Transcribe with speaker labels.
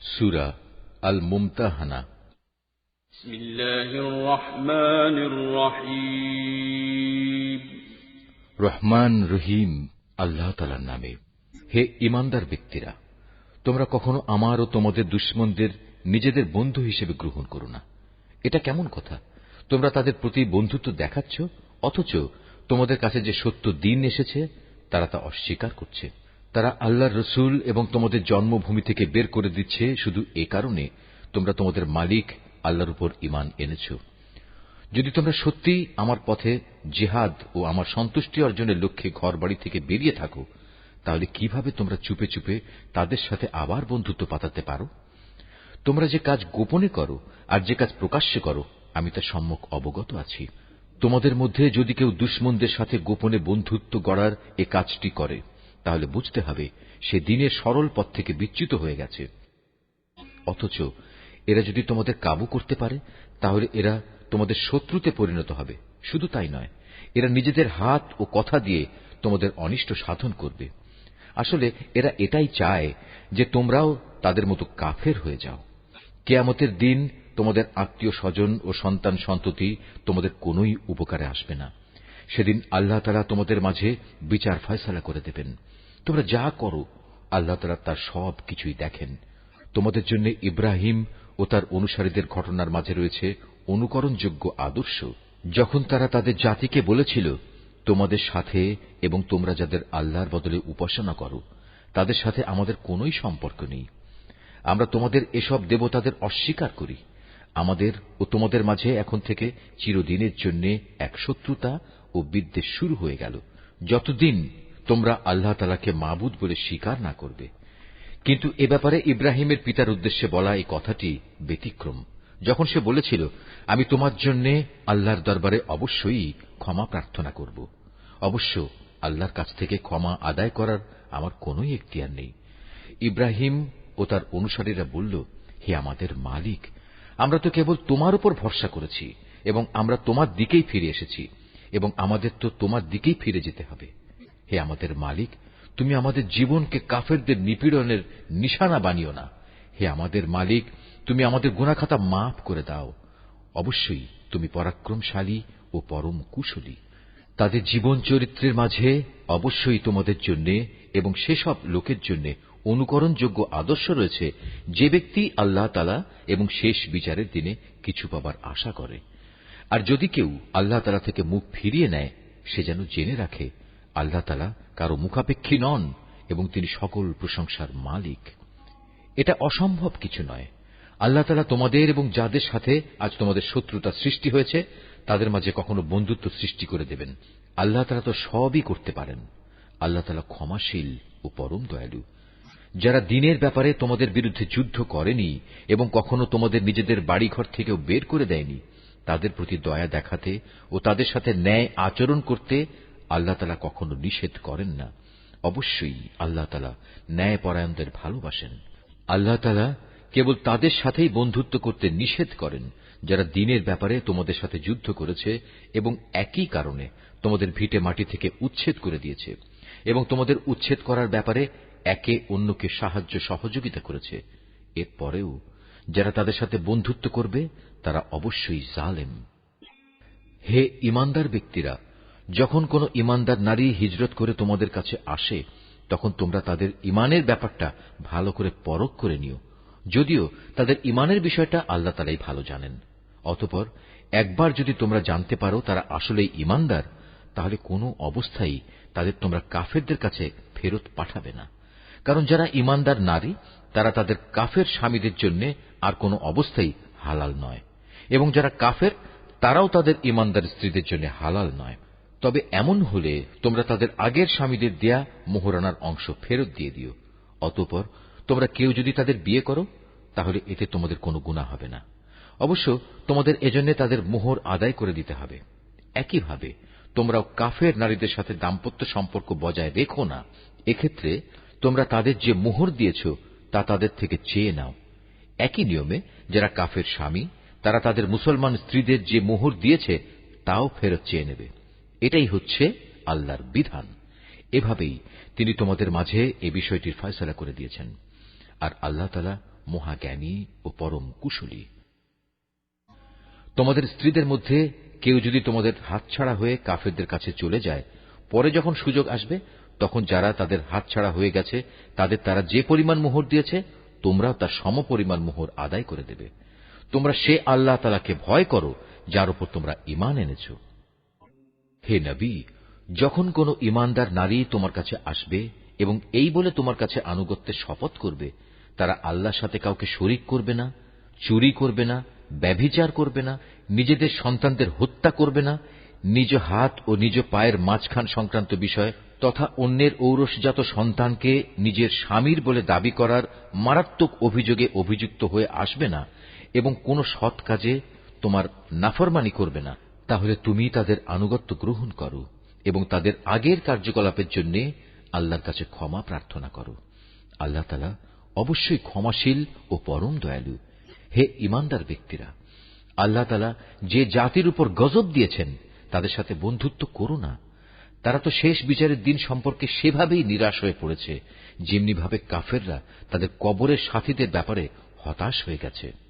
Speaker 1: সূরা আল মুমতাহানা।
Speaker 2: বিসমিল্লাহির রহমানির রহিম।
Speaker 1: রহমান রহিম আল্লাহ তাআলার নামে। হে ঈমানদার ব্যক্তিরা, তোমরা কখনো আমার ও তোমাদের দুশমনদের নিজেদের বন্ধু হিসেবে গ্রহণ করো না। এটা কেমন কথা? তোমরা তাদের প্রতি বন্ধুত্ব দেখাচ্ছ, অথচ তোমাদের কাছে যে সত্য দ্বীন এসেছে তারা তা অস্বীকার করছে। তারা আল্লাহর রসূল এবং তোমাদের জন্মভূমি থেকে বের করে দিচ্ছে শুধু এ কারণে তোমরা তোমাদের মালিক আল্লাহর উপর ঈমান এনেছ। যদি তোমরা সত্যিই আমার পথে জিহাদ ও আমার সন্তুষ্টি অর্জনের লক্ষ্যে ঘরবাড়ি থেকে বেরিয়ে থাকো, তাহলে কিভাবে তোমরা চুপে চুপে তাদের সাথে আবার বন্ধুত্ব পাতাতে পারো? তোমরা যে কাজ গোপনে করো আর যে কাজ প্রকাশ্যে করো, আমি তা সম্যক অবগত আছি। তোমাদের মধ্যে যদি কেউ দুশমনদের সাথে গোপনে বন্ধুত্ব গড়ার এ কাজটি করে, তাহলে বুঝতে হবে সে দ্বীনের সরল পথ থেকে বিচ্যুত হয়ে গেছে। অথচ এরা যদি তোমাদের কাবু করতে পারে, তাহলে এরা তোমাদের শত্রুতে পরিণত হবে। শুধু তাই নয়, এরা নিজেদের হাত ও কথা দিয়ে তোমাদের অনিষ্ট সাধন করবে। আসলে এরা এটাই চায় যে তোমরাও তাদের মতো কাফের হয়ে যাও। কিয়ামতের দিন তোমাদের আত্মীয় স্বজন ও সন্তান সন্ততি তোমাদের কোনোই উপকারে আসবে না। সেদিন আল্লাহ তাআলা তোমাদের মাঝে বিচার ফয়সালা করে দেবেন। তোমরা যা করো আল্লাহ তাআলা তার সব কিছুই দেখেন। তোমাদের জন্য ইব্রাহিম ও তার অনুসারীদের ঘটনার মাঝে রয়েছে অনুকরণযোগ্য আদর্শ। যখন তারা তাদের জাতিকে বলেছিল, তোমাদের সাথে এবং তোমরা যাদের আল্লাহর বদলে উপাসনা করো তাদের সাথে আমাদের কোনোই সম্পর্ক নেই। আমরা তোমাদের এসব দেবতাদের অস্বীকার করি। আমাদের ও তোমাদের মাঝে এখন থেকে চিরদিনের জন্য এক শত্রুতা ও বিদ্বেষ শুরু হয়ে গেল, যতদিন তোমরা আল্লাহ তাআলাকে মাবুদ বলে স্বীকার না করবে। কিন্তু এ ব্যাপারে ইব্রাহিমের পিতার উদ্দেশ্যে বলা এই কথাটি ব্যতিক্রম। যখন সে বলেছিল, আমি তোমার জন্য আল্লাহর দরবারে অবশ্যই ক্ষমা প্রার্থনা করব। অবশ্য আল্লাহর কাছ থেকে ক্ষমা আদায় করার আমার কোনোই এখতিয়ার নেই। ইব্রাহিম ও তার অনুসারীরা বলল, হে আমাদের মালিক, আমরা তো কেবল তোমার উপর ভরসা করেছি এবং আমরা তোমার দিকেই ফিরে এসেছি এবং আমাদের তো তোমার দিকেই ফিরে যেতে হবে। হে আমাদের মালিক, তুমি আমাদের জীবনকে কাফেরদের নিপীড়নের নিশানা বানিও না। হে আমাদের মালিক, তুমি আমাদের গুনাহখাতা মাফ করে দাও। অবশ্যই তুমি পরাক্রমশালী ও পরম কুশলী। তাদের জীবন চরিত্রের মাঝে অবশ্যই তোমাদের জন্য এবং সেসব লোকের জন্য অনুকরণযোগ্য আদর্শ রয়েছে যে ব্যক্তি আল্লাহ তাআলা এবং শেষ বিচারের দিনে কিছু পাবার আশা করে। আর যদি কেউ আল্লাহ তাআলা থেকে মুখ ফিরিয়ে নেয়, সে যেন জেনে রাখে আল্লাহ তাআলা কারো মুখাপেক্ষী নন এবং তিনি সকল প্রশংসার মালিক। এটা অসম্ভব কিছু নয়। আল্লাহ তাআলা তোমাদের এবং যাদের সাথে আজ তোমাদের শত্রুতা সৃষ্টি হয়েছে তাদের মাঝে কখনো বন্ধুত্ব সৃষ্টি করে দেবেন। আল্লাহ তাআলা তো সবই করতে পারেন। আল্লাহ তাআলা ক্ষমাশীল ও পরম দয়ালু। যারা দ্বীনের ব্যাপারে তোমাদের বিরুদ্ধে যুদ্ধ করেনি এবং কখনো তোমাদের নিজেদের বাড়িঘর থেকেও বের করে দেয়নি, তাদের প্রতি দয়া দেখাতে ও তাদের সাথে ন্যায় আচরণ করতে আল্লাহ তাআলা কখনো নিষেধ করেন না। অবশ্যই আল্লাহ তাআলা ন্যায়পরায়ণদের ভালোবাসেন। আল্লাহ তাআলা কেবল তাদের সাথেই বন্ধুত্ব করতে নিষেধ করেন যারা দ্বীনের ব্যাপারে তোমাদের সাথে যুদ্ধ করেছে এবং একই কারণে তোমাদের ভিটে মাটি থেকে উচ্ছেদ করে দিয়েছে এবং তোমাদের উচ্ছেদ করার ব্যাপারে একে অন্যকে সাহায্য সহযোগিতা করেছে। এরপরেও যারা তাদের সাথে বন্ধুত্ব করবে তারা অবশ্যই জালেম। হে ঈমানদার ব্যক্তিরা, যখন কোন ঈমানদার নারী হিজরত করে তোমাদের কাছে আসে, তখন তোমরা তাদের ঈমানের ব্যাপারটা ভালো করে পরখ করে নিও, যদিও তাদের ঈমানের বিষয়টা আল্লাহ তাআলাই ভালো জানেন। অতঃপর একবার যদি তোমরা জানতে পারো তারা আসলেই ঈমানদার, তাহলে কোনো অবস্থায় তাদের তোমরা কাফেরদের কাছে ফেরত পাঠাবে না। কারণ যারা ঈমানদার নারী তারা তাদের কাফের স্বামীদের জন্য আর কোনো অবস্থায় হালাল নয়, এবং যারা কাফের তারাও তাদের ঈমানদার স্ত্রীদের জন্য হালাল নয়। তবে এমন হলে তোমরা তাদের আগের স্বামীদের দেয়া মোহরানার অংশ ফেরত দিয়ে দিও। অতঃপর তোমরা কেউ যদি তাদের বিয়ে করো, তাহলে এতে তোমাদের কোনো গুনাহ হবে না। অবশ্য তোমাদের এজন্য তাদের মোহর আদায় করে দিতে হবে। একইভাবে তোমরাও কাফের নারীদের সাথে দাম্পত্য সম্পর্ক বজায় রেখো না। এক্ষেত্রে তোমরা তাদের যে মোহর দিয়েছ তা তাদের থেকে চেয়ে নাও। একই নিয়মে যারা কাফের স্বামী তারা তাদের মুসলমান স্ত্রীদের যে মোহর দিয়েছে তাও ফেরত চেয়ে নেবে। এটাই হচ্ছে আল্লাহর বিধান। এভাবেই তিনি তোমাদের মাঝে এ বিষয়টির ফয়সালা করে দিয়েছেন। আর আল্লাহ তাআলা মহাজ্ঞানী ও পরম কুশলী। তোমাদের স্ত্রীদের মধ্যে কেউ যদি তোমাদের হাতছাড়া হয়ে কাফেরদের কাছে চলে যায়, পরে যখন সুযোগ আসবে তখন যারা তাদের হাতছাড়া হয়ে গেছে তাদের তারা যে পরিমাণ মোহর দিয়েছে তোমরাও তার সমপরিমাণ মোহর আদায় করে দেবে। তোমরা সে আল্লাহ তাআলাকে ভয় করো যার উপর তোমরা ঈমান এনেছ। হে নবী, যখন কোন ঈমানদার নারী তোমার কাছে আসবে এবং এই বলে তোমার কাছে আনুগত্যের শপথ করবে, তারা আল্লাহর সাথে কাউকে শরীক করবে না, চুরি করবে না, ব্যভিচার করবে না, নিজেদের সন্তানদের হত্যা করবে না, নিজ হাত ও নিজ পায়ের মাঝখান সংক্রান্ত বিষয় তথা অন্যের ঔরসজাত সন্তানকে নিজের স্বামীর বলে দাবি করার মারাত্মক অভিযোগে অভিযুক্ত হয়ে আসবে না এবং কোন সৎ কাজে তোমার নাফরমানি করবে না। তাহলে তুমি তাদের আনুগত্য গ্রহণ করো এবং তাদের আগের কার্যকলাপের জন্য আল্লাহর কাছে ক্ষমা প্রার্থনা করো। আল্লাহ তাআলা অবশ্যই ক্ষমাশীল ও পরম দয়ালু। হে ঈমানদার ব্যক্তিরা, আল্লাহ তাআলা যে জাতির উপর গজব দিয়েছেন তাদের সাথে বন্ধুত্ব করো না। তারা তো শেষ বিচারের দিন সম্পর্কে সেভাবেই নিরাশ হয়ে পড়েছে যেমনি ভাবে কাফেররা তাদের কবরের সাথীদের ব্যাপারে হতাশ হয়ে গেছে।